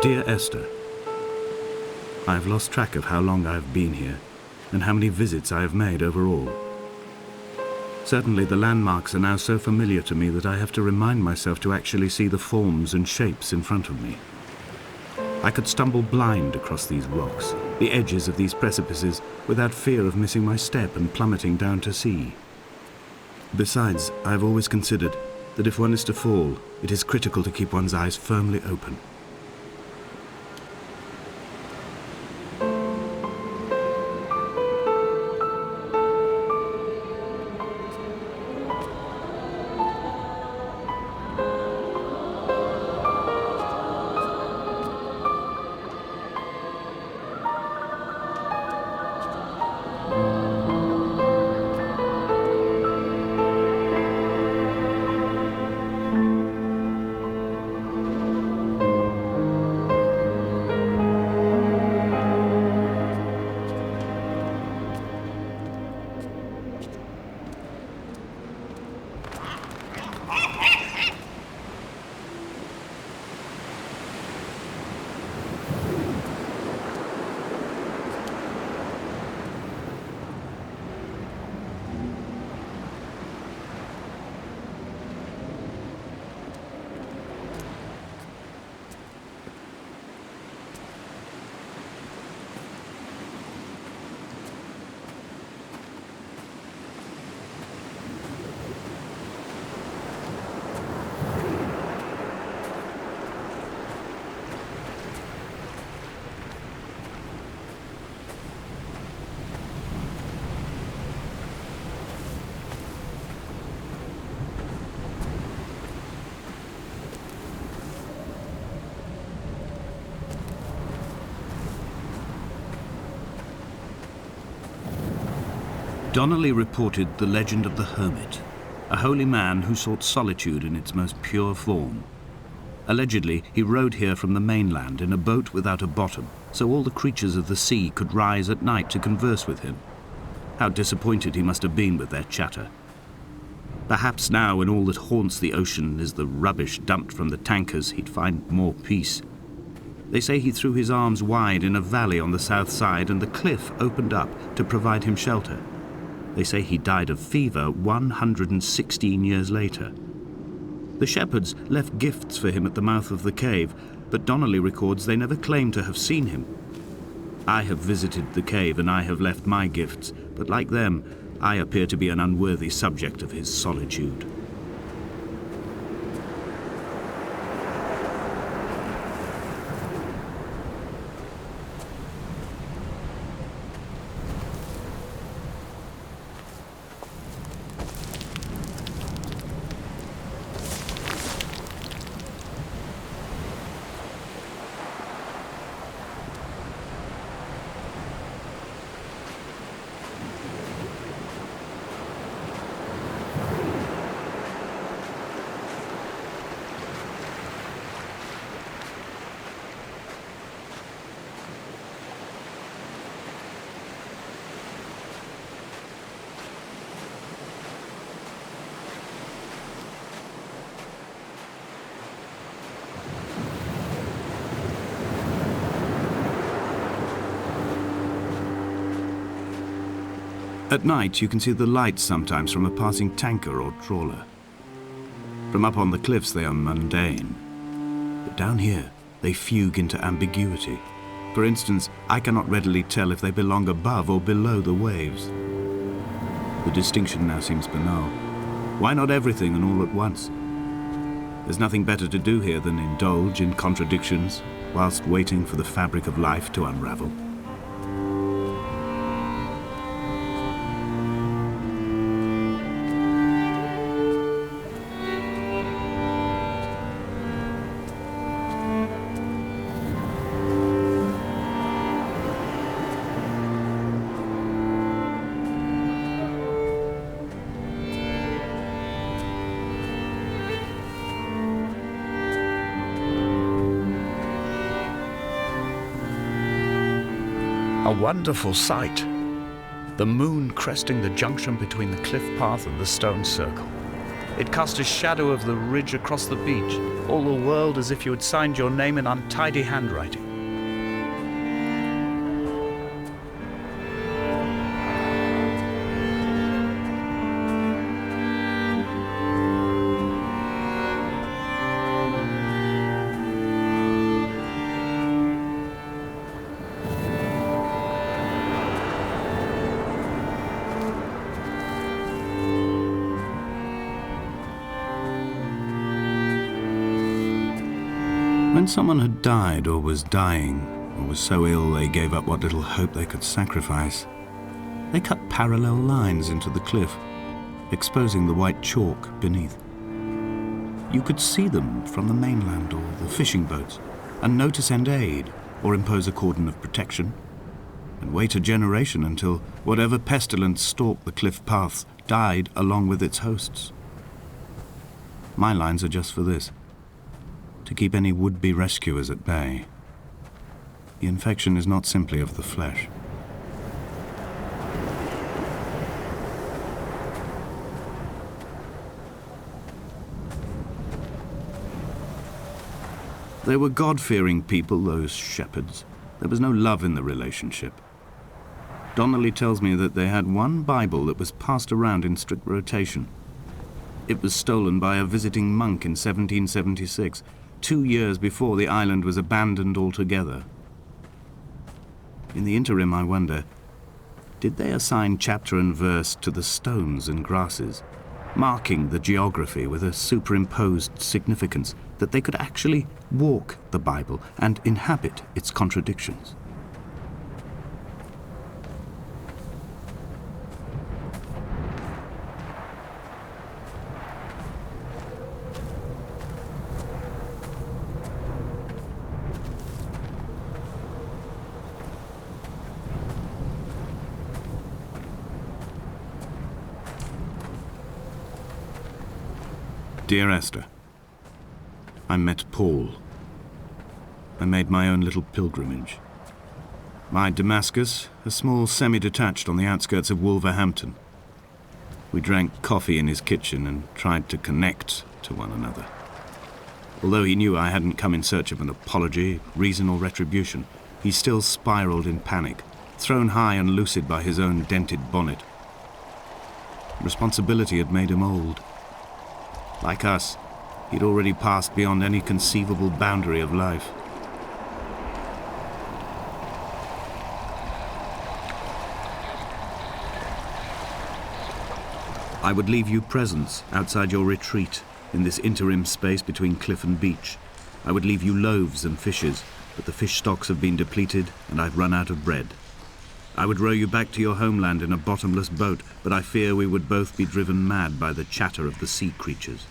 Dear Esther, I have lost track of how long I have been here and how many visits I have made overall. Certainly the landmarks are now so familiar to me that I have to remind myself to actually see the forms and shapes in front of me. I could stumble blind across these rocks, the edges of these precipices, without fear of missing my step and plummeting down to sea. Besides, I have always considered that if one is to fall, it is critical to keep one's eyes firmly open. Donnelly reported the legend of the hermit, a holy man who sought solitude in its most pure form. Allegedly, he rode here from the mainland in a boat without a bottom, so all the creatures of the sea could rise at night to converse with him. How disappointed he must have been with their chatter. Perhaps now, when all that haunts the ocean is the rubbish dumped from the tankers, he'd find more peace. They say he threw his arms wide in a valley on the south side, and the cliff opened up to provide him shelter. They say he died of fever 116 years later. The shepherds left gifts for him at the mouth of the cave, but Donnelly records they never claimed to have seen him. I have visited the cave and I have left my gifts, but like them, I appear to be an unworthy subject of his solitude. At night, you can see the lights sometimes from a passing tanker or trawler. From up on the cliffs, they are mundane. But down here, they fugue into ambiguity. For instance, I cannot readily tell if they belong above or below the waves. The distinction now seems banal. Why not everything and all at once? There's nothing better to do here than indulge in contradictions whilst waiting for the fabric of life to unravel. A wonderful sight. The moon cresting the junction between the cliff path and the stone circle. It cast a shadow of the ridge across the beach, all the world as if you had signed your name in untidy handwriting. When someone had died or was dying, or was so ill they gave up what little hope they could sacrifice, they cut parallel lines into the cliff, exposing the white chalk beneath. You could see them from the mainland or the fishing boats, and know to send aid or impose a cordon of protection, and wait a generation until whatever pestilence stalked the cliff paths died along with its hosts. My lines are just for this: to keep any would-be rescuers at bay. The infection is not simply of the flesh. They were God-fearing people, those shepherds. There was no love in the relationship. Donnelly tells me that they had one Bible that was passed around in strict rotation. It was stolen by a visiting monk in 1776, 2 years before the island was abandoned altogether. In the interim, I wonder, did they assign chapter and verse to the stones and grasses, marking the geography with a superimposed significance that they could actually walk the Bible and inhabit its contradictions? Dear Esther, I met Paul. I made my own little pilgrimage. My Damascus, a small semi-detached on the outskirts of Wolverhampton. We drank coffee in his kitchen and tried to connect to one another. Although he knew I hadn't come in search of an apology, reason or retribution, he still spiraled in panic, thrown high and lucid by his own dented bonnet. Responsibility had made him old. Like us, he'd already passed beyond any conceivable boundary of life. I would leave you presents outside your retreat in this interim space between cliff and beach. I would leave you loaves and fishes, but the fish stocks have been depleted and I've run out of bread. I would row you back to your homeland in a bottomless boat, but I fear we would both be driven mad by the chatter of the sea creatures.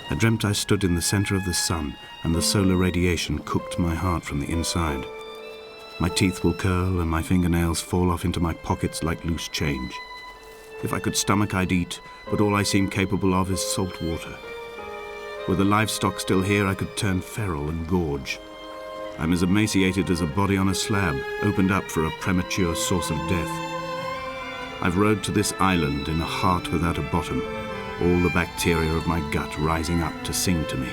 I dreamt I stood in the center of the sun, and the solar radiation cooked my heart from the inside. My teeth will curl, and my fingernails fall off into my pockets like loose change. If I could stomach, I'd eat, but all I seem capable of is salt water. Were the livestock still here, I could turn feral and gorge. I'm as emaciated as a body on a slab, opened up for a premature source of death. I've rowed to this island in a heart without a bottom, all the bacteria of my gut rising up to sing to me.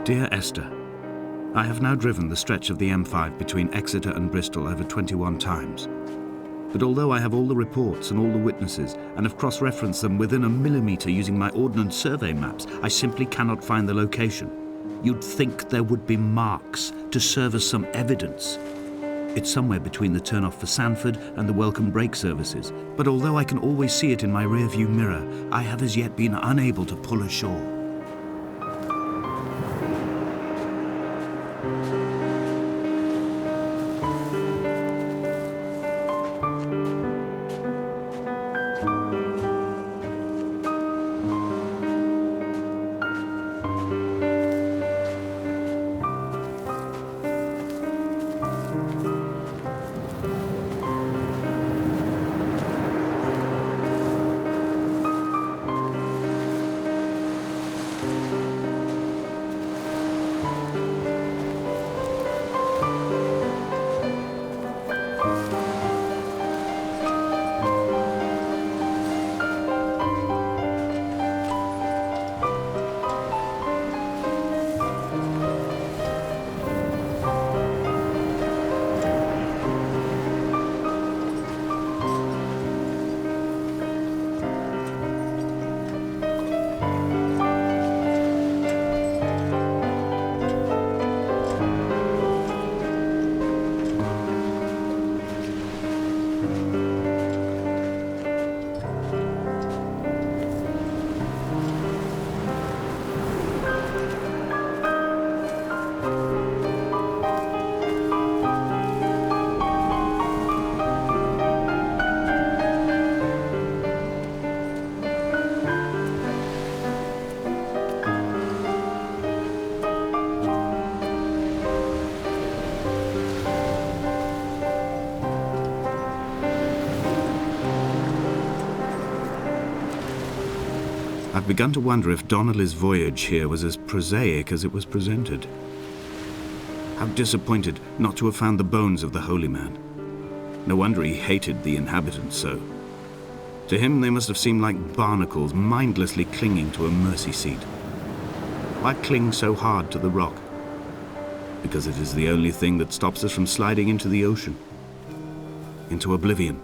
Dear Esther, I have now driven the stretch of the M5 between Exeter and Bristol over 21 times. But although I have all the reports and all the witnesses and have cross-referenced them within a millimetre using my Ordnance Survey maps, I simply cannot find the location. You'd think there would be marks to serve as some evidence. It's somewhere between the turn-off for Sanford and the welcome break services, but although I can always see it in my rear-view mirror, I have as yet been unable to pull ashore. I've begun to wonder if Donnelly's voyage here was as prosaic as it was presented. How disappointed not to have found the bones of the holy man. No wonder he hated the inhabitants so. To him they must have seemed like barnacles mindlessly clinging to a mercy seat. Why cling so hard to the rock? Because it is the only thing that stops us from sliding into the ocean, into oblivion.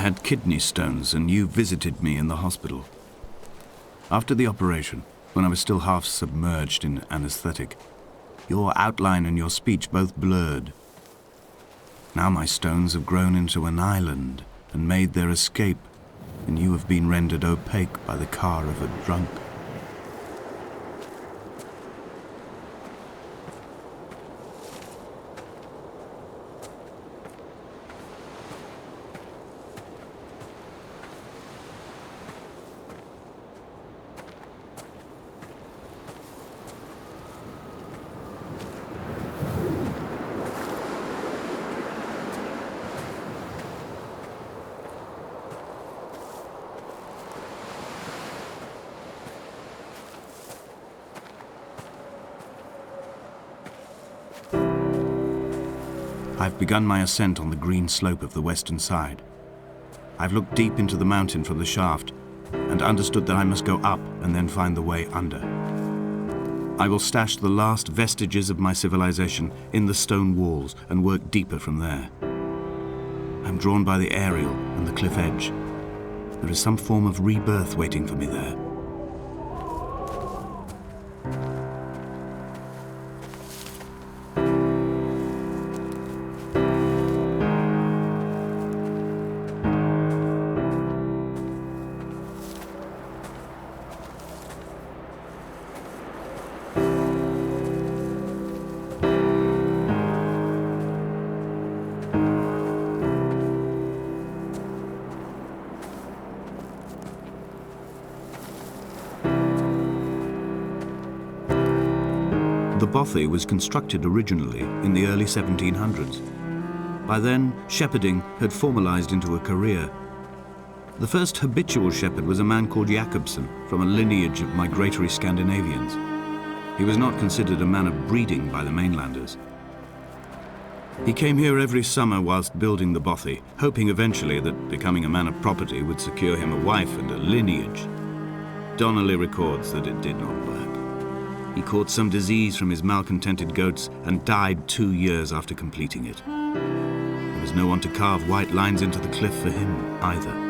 had kidney stones and you visited me in the hospital. After the operation, when I was still half submerged in anesthetic, your outline and your speech both blurred. Now my stones have grown into an island and made their escape, and you have been rendered opaque by the car of a drunk. I've begun my ascent on the green slope of the western side. I've looked deep into the mountain from the shaft and understood that I must go up and then find the way under. I will stash the last vestiges of my civilization in the stone walls and work deeper from there. I'm drawn by the aerial and the cliff edge. There is some form of rebirth waiting for me there. The bothy was constructed originally in the early 1700s. By then, shepherding had formalized into a career. The first habitual shepherd was a man called Jakobsen, from a lineage of migratory Scandinavians. He was not considered a man of breeding by the mainlanders. He came here every summer whilst building the bothy, hoping eventually that becoming a man of property would secure him a wife and a lineage. Donnelly records that it did not work. He caught some disease from his malcontented goats and died 2 years after completing it. There was no one to carve white lines into the cliff for him either.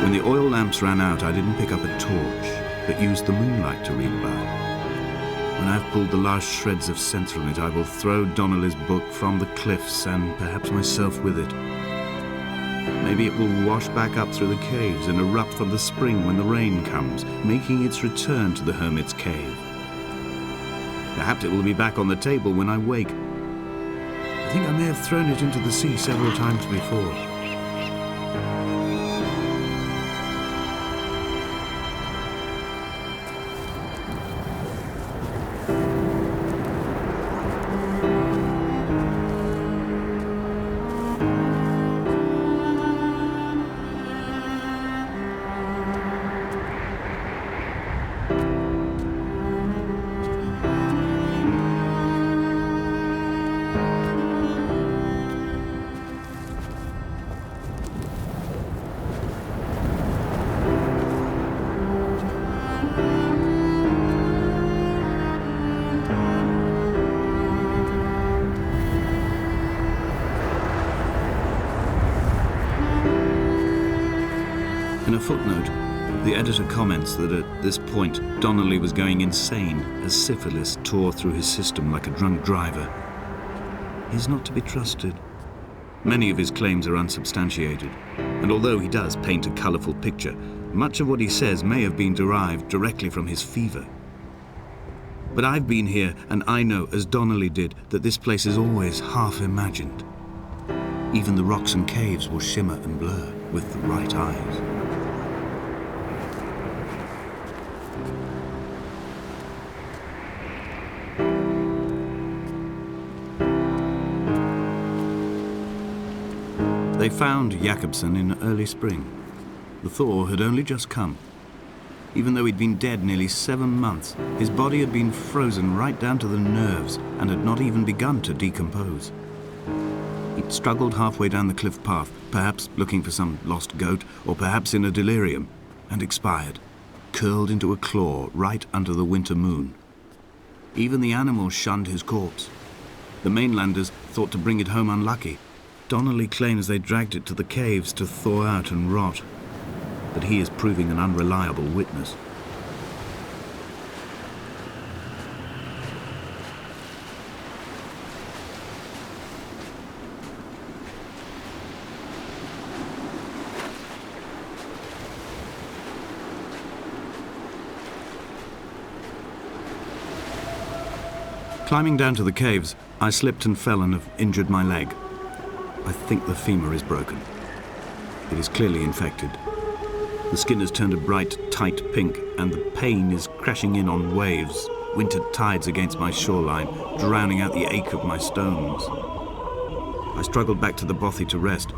When the oil lamps ran out, I didn't pick up a torch, but used the moonlight to read about. When I've pulled the last shreds of sense from it, I will throw Donnelly's book from the cliffs and perhaps myself with it. Maybe it will wash back up through the caves and erupt from the spring when the rain comes, making its return to the hermit's cave. Perhaps it will be back on the table when I wake. I think I may have thrown it into the sea several times before. In a footnote, the editor comments that at this point, Donnelly was going insane as syphilis tore through his system like a drunk driver. He's not to be trusted. Many of his claims are unsubstantiated, and although he does paint a colourful picture, much of what he says may have been derived directly from his fever. But I've been here, and I know, as Donnelly did, that this place is always half imagined. Even the rocks and caves will shimmer and blur with the right eyes. They found Jakobsen in early spring. The thaw had only just come. Even though he'd been dead nearly 7 months, his body had been frozen right down to the nerves and had not even begun to decompose. He'd struggled halfway down the cliff path, perhaps looking for some lost goat, or perhaps in a delirium, and expired, curled into a claw right under the winter moon. Even the animals shunned his corpse. The mainlanders thought to bring it home unlucky. Donnelly claims they dragged it to the caves to thaw out and rot, but he is proving an unreliable witness. Climbing down to the caves, I slipped and fell and have injured my leg. I think the femur is broken. It is clearly infected. The skin has turned a bright, tight pink, and the pain is crashing in on waves, winter tides against my shoreline, drowning out the ache of my stones. I struggled back to the bothy to rest,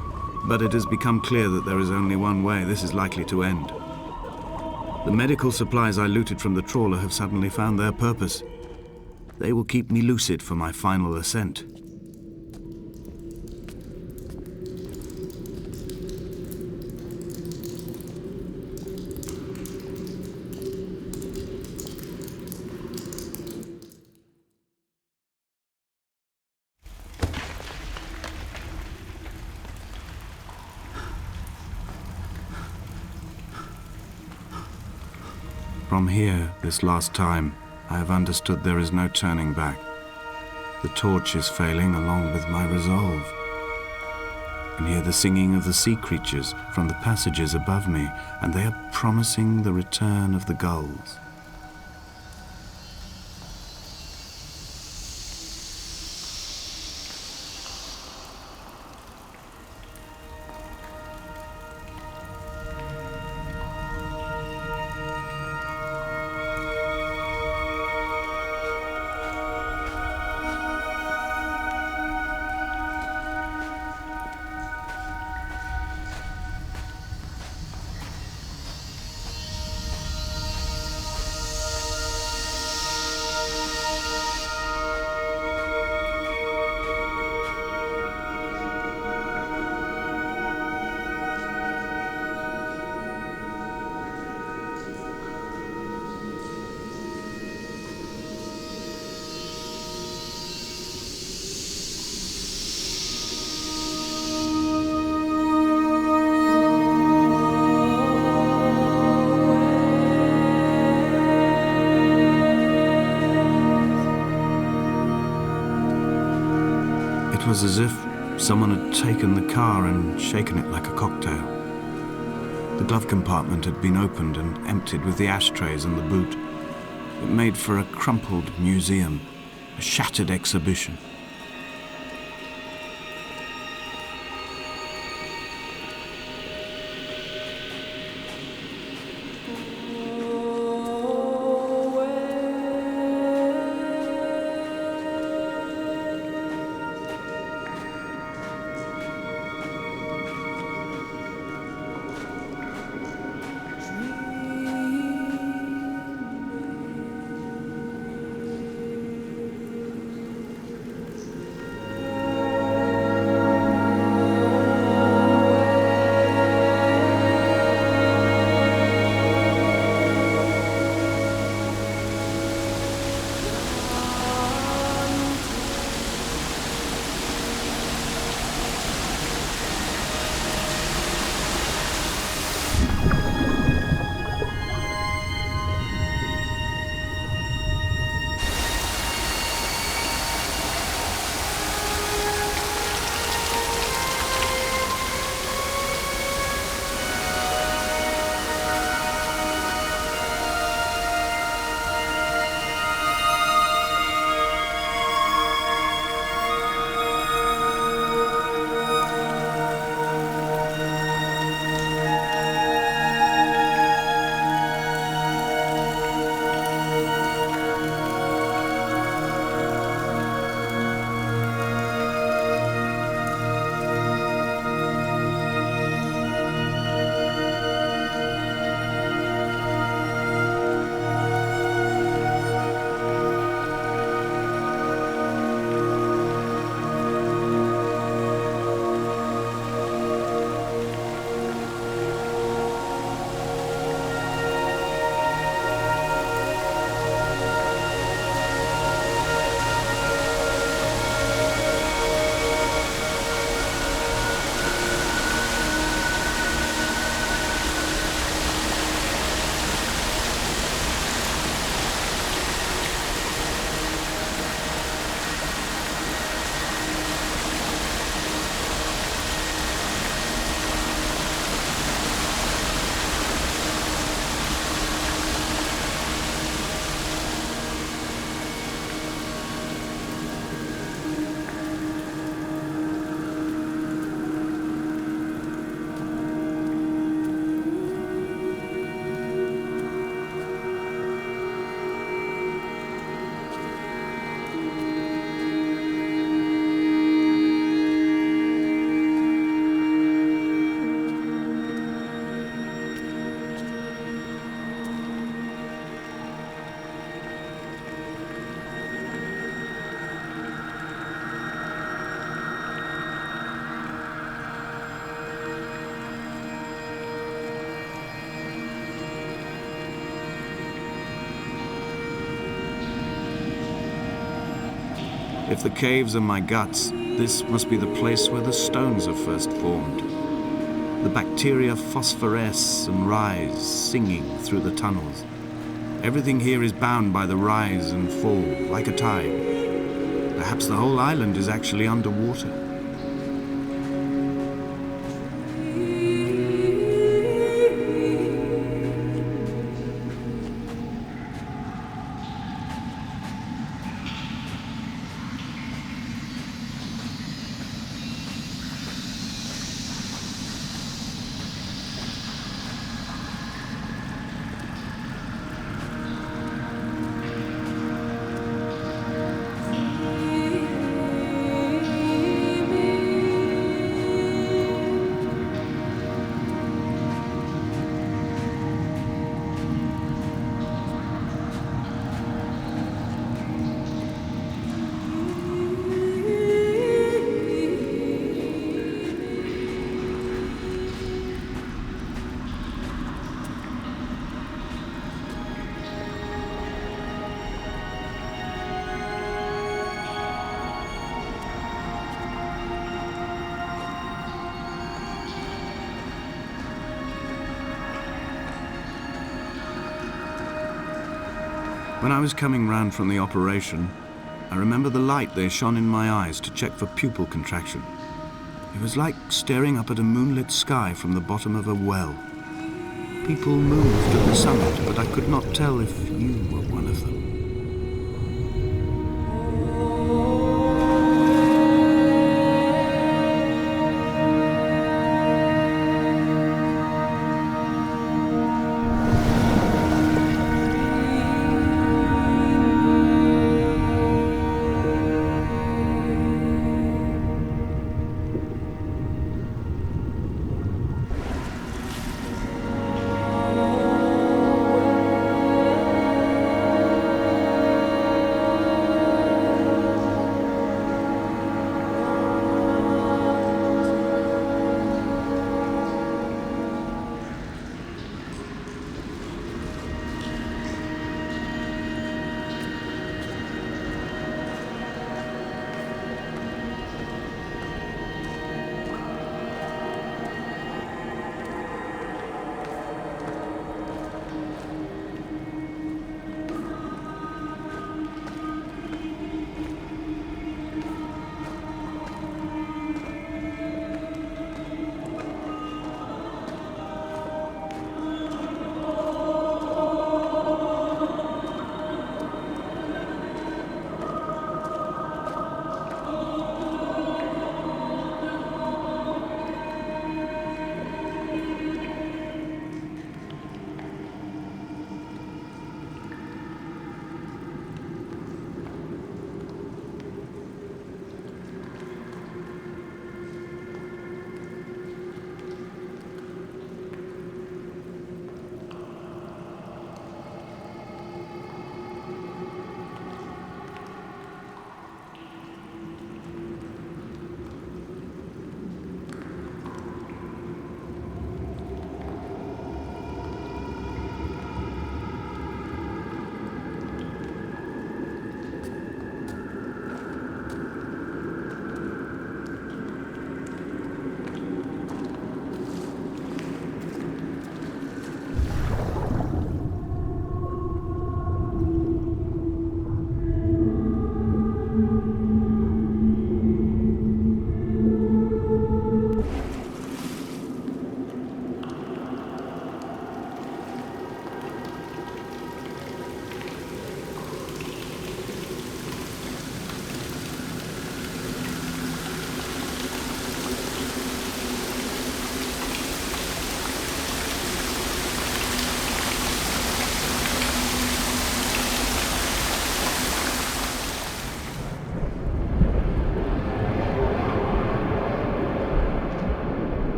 but it has become clear that there is only one way this is likely to end. The medical supplies I looted from the trawler have suddenly found their purpose. They will keep me lucid for my final ascent. From here, this last time, I have understood there is no turning back. The torch is failing along with my resolve. I can hear the singing of the sea creatures from the passages above me, and they are promising the return of the gulls. It was as if someone had taken the car and shaken it like a cocktail. The glove compartment had been opened and emptied with the ashtrays and the boot. It made for a crumpled museum, a shattered exhibition. If the caves are my guts, this must be the place where the stones are first formed. The bacteria phosphoresce and rise, singing through the tunnels. Everything here is bound by the rise and fall, like a tide. Perhaps the whole island is actually underwater. When I was coming round from the operation, I remember the light they shone in my eyes to check for pupil contraction. It was like staring up at a moonlit sky from the bottom of a well. People moved at the summit, but I could not tell if you